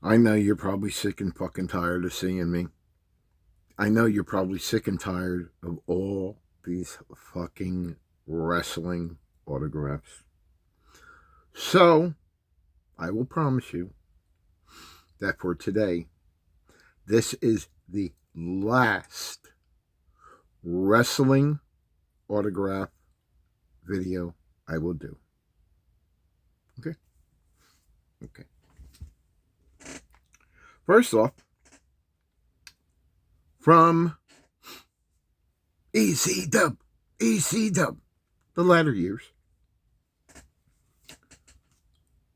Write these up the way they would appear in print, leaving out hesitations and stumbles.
I know you're probably sick and fucking tired of seeing me. I know you're probably sick and tired of all these fucking wrestling autographs. So, I will promise you that for today, this is the last wrestling autograph video I will do. Okay? Okay. First off, from EC Dub, the latter years,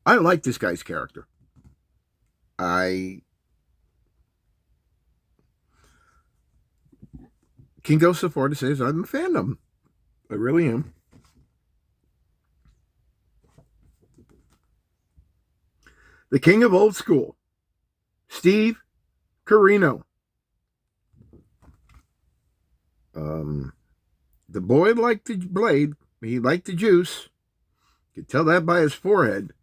I like this guy's character. I can go so far to say I'm a fan of him. I really am. The king of old school, Steve Carino. The boy liked the blade. He liked the juice. You could tell that by his forehead.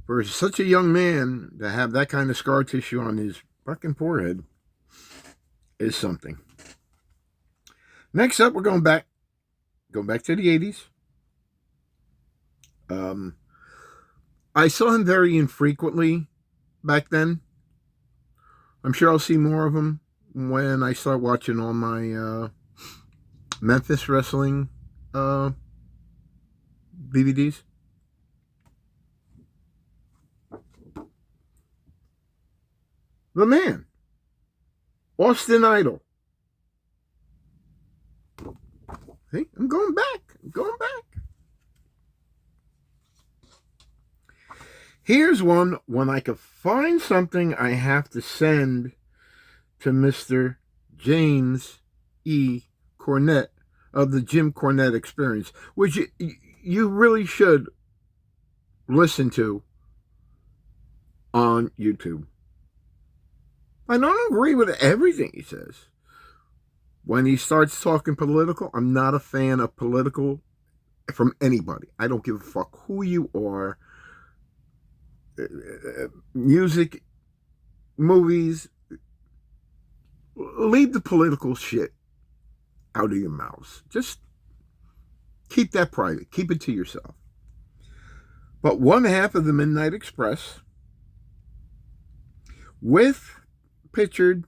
For such a young man to have that kind of scar tissue on his fucking forehead is something. Next up, we're going back to the 80s. I saw him very infrequently back then. I'm sure I'll see more of him when I start watching all my Memphis wrestling DVDs. The man, Austin Idol. Hey, I'm going back. Here's one when I could find something I have to send to Mr. James E. Cornette of the Jim Cornette Experience, which you really should listen to on YouTube. I don't agree with everything he says. When he starts talking political, I'm not a fan of political from anybody. I don't give a fuck who you are. Music, movies, leave the political shit out of your mouths. Just keep that private. Keep it to yourself. But one half of the Midnight Express with pictured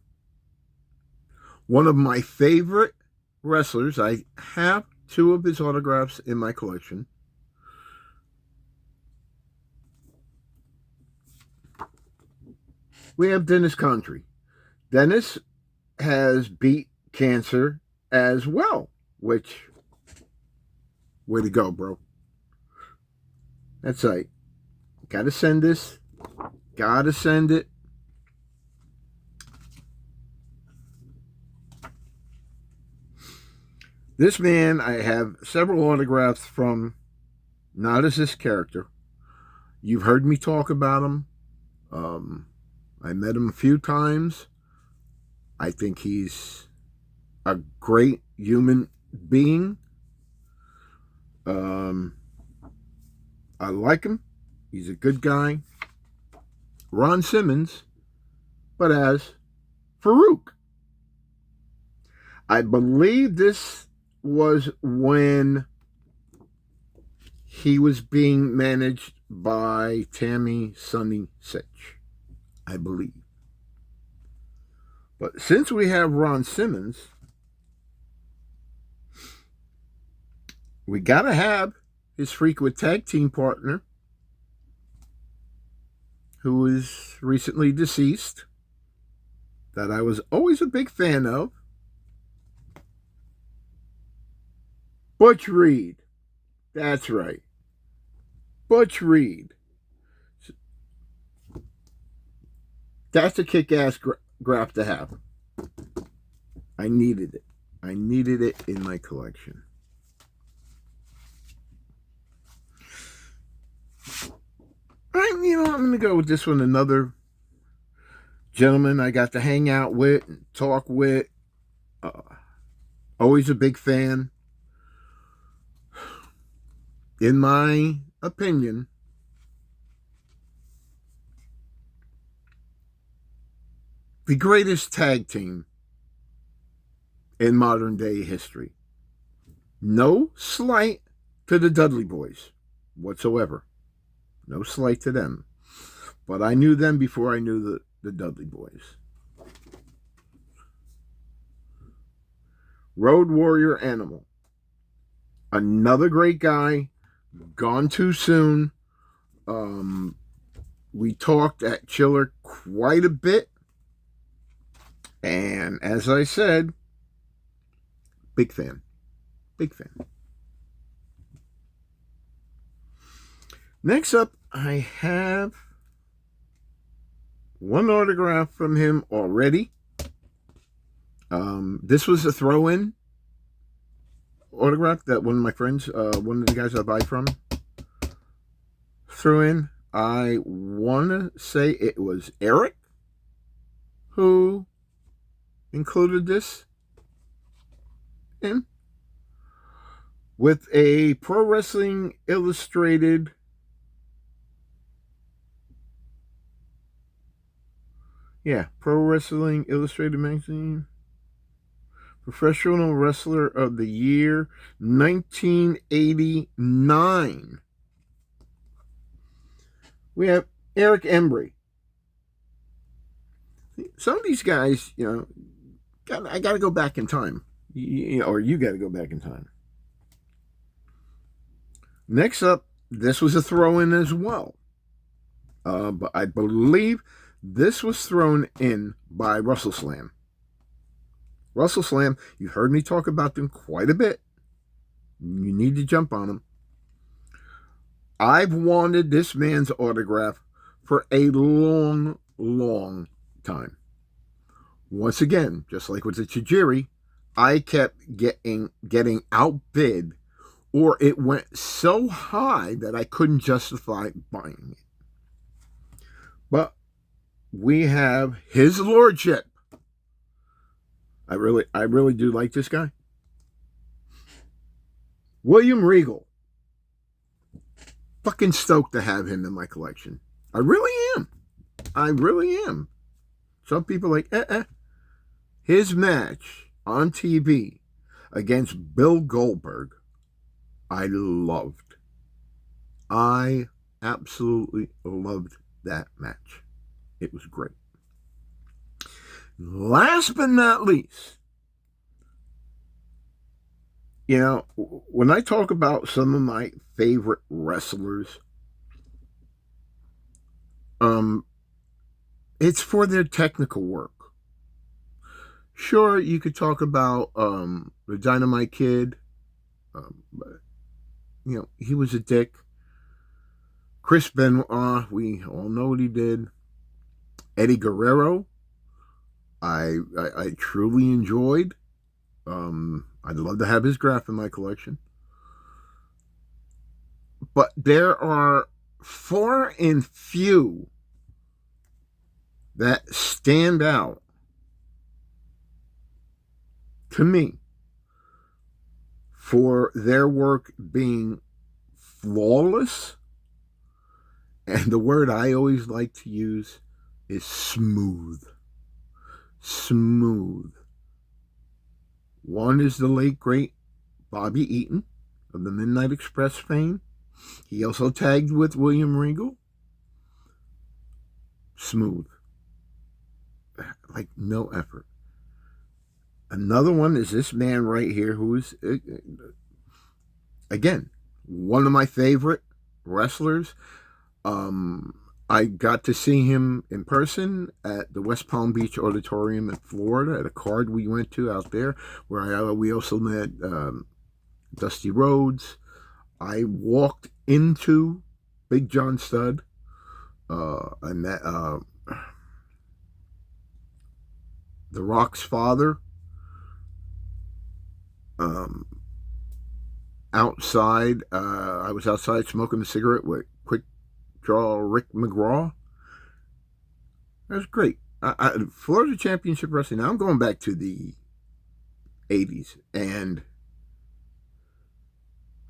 one of my favorite wrestlers. I have two of his autographs in my collection. We have Dennis Contry. Dennis has beat cancer as well, which, way to go, bro. That's right. Gotta send this. Gotta send it. This man, I have several autographs from, not as this character. You've heard me talk about him. I met him a few times. I think he's a great human being. I like him. He's a good guy. Ron Simmons, but as Farouk. I believe this was when he was being managed by Tammy Sunny Sitch, I believe. But since we have Ron Simmons, we gotta have his frequent tag team partner, who is recently deceased, that I was always a big fan of, Butch Reed. That's right. Butch Reed. That's a kick-ass graph to have. I needed it. I needed it in my collection. I'm going to go with this one. Another gentleman I got to hang out with and talk with. Always a big fan. In my opinion, the greatest tag team in modern day history. No slight to the Dudley Boys whatsoever. No slight to them. But I knew them before I knew the Dudley Boys. Road Warrior Animal. Another great guy. Gone too soon. We talked at Chiller quite a bit. And as I said, big fan. Big fan. Next up, I have one autograph from him already. This was a throw-in autograph that one of my friends, one of the guys I buy from, threw in. I want to say it was Eric who included this in, with a Pro Wrestling Illustrated Pro Wrestling Illustrated magazine. Professional Wrestler of the Year, 1989. We have Eric Embry. Some of these guys, I got to go back in time. Or you got to go back in time. Next up, this was a throw-in as well. But I believe this was thrown in by Wrassling. Wrassling, you've heard me talk about them quite a bit. You need to jump on them. I've wanted this man's autograph for a long, long time. Once again, just like with the Tajiri, I kept getting outbid, or it went so high that I couldn't justify buying it. But we have his lordship. I really do like this guy. William Regal. Fucking stoked to have him in my collection. I really am. I really am. Some people are like, His match on TV against Bill Goldberg, I loved. I absolutely loved that match. It was great. Last but not least, when I talk about some of my favorite wrestlers, it's for their technical work. Sure, you could talk about the Dynamite Kid, but he was a dick. Chris Benoit, we all know what he did. Eddie Guerrero, I truly enjoyed. I'd love to have his graph in my collection. But there are far and few that stand out to me for their work being flawless. And the word I always like to use is smooth. Smooth. One is the late, great Bobby Eaton of the Midnight Express fame. He also tagged with William Regal. Smooth. Like no effort. Another one is this man right here who is, again, one of my favorite wrestlers. I got to see him in person at the West Palm Beach Auditorium in Florida at a card we went to out there, where we also met Dusty Rhodes. I walked into Big John Studd. I met The Rock's father outside. I was outside smoking a cigarette with Quick Draw Rick McGraw. That was great. Florida Championship Wrestling. Now I'm going back to the 80s, and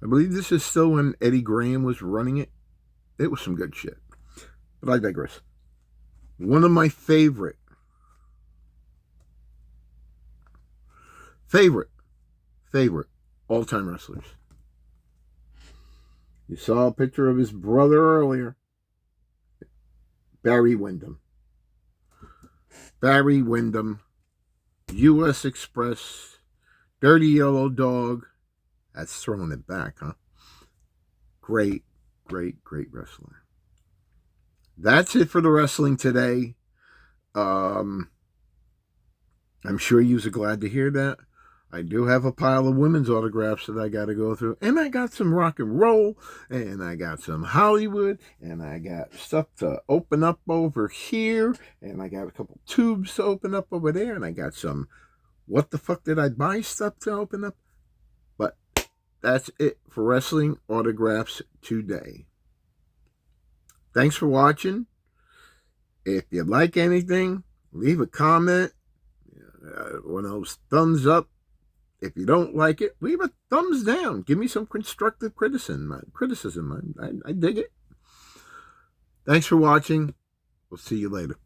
I believe this is still when Eddie Graham was running it. It was some good shit. But I digress. One of my favorite favorite all-time wrestlers. You saw a picture of his brother earlier. Barry Windham. Barry Windham, U.S. Express, Dirty Yellow Dog. That's throwing it back, huh? Great wrestler. That's it for the wrestling today. I'm sure you're glad to hear that. I do have a pile of women's autographs that I got to go through. And I got some rock and roll. And I got some Hollywood. And I got stuff to open up over here. And I got a couple tubes to open up over there. And I got some what the fuck did I buy stuff to open up. But that's it for wrestling autographs today. Thanks for watching. If you like anything, leave a comment. One of those thumbs up. If you don't like it, leave a thumbs down. Give me some constructive criticism. I dig it. Thanks for watching. We'll see you later.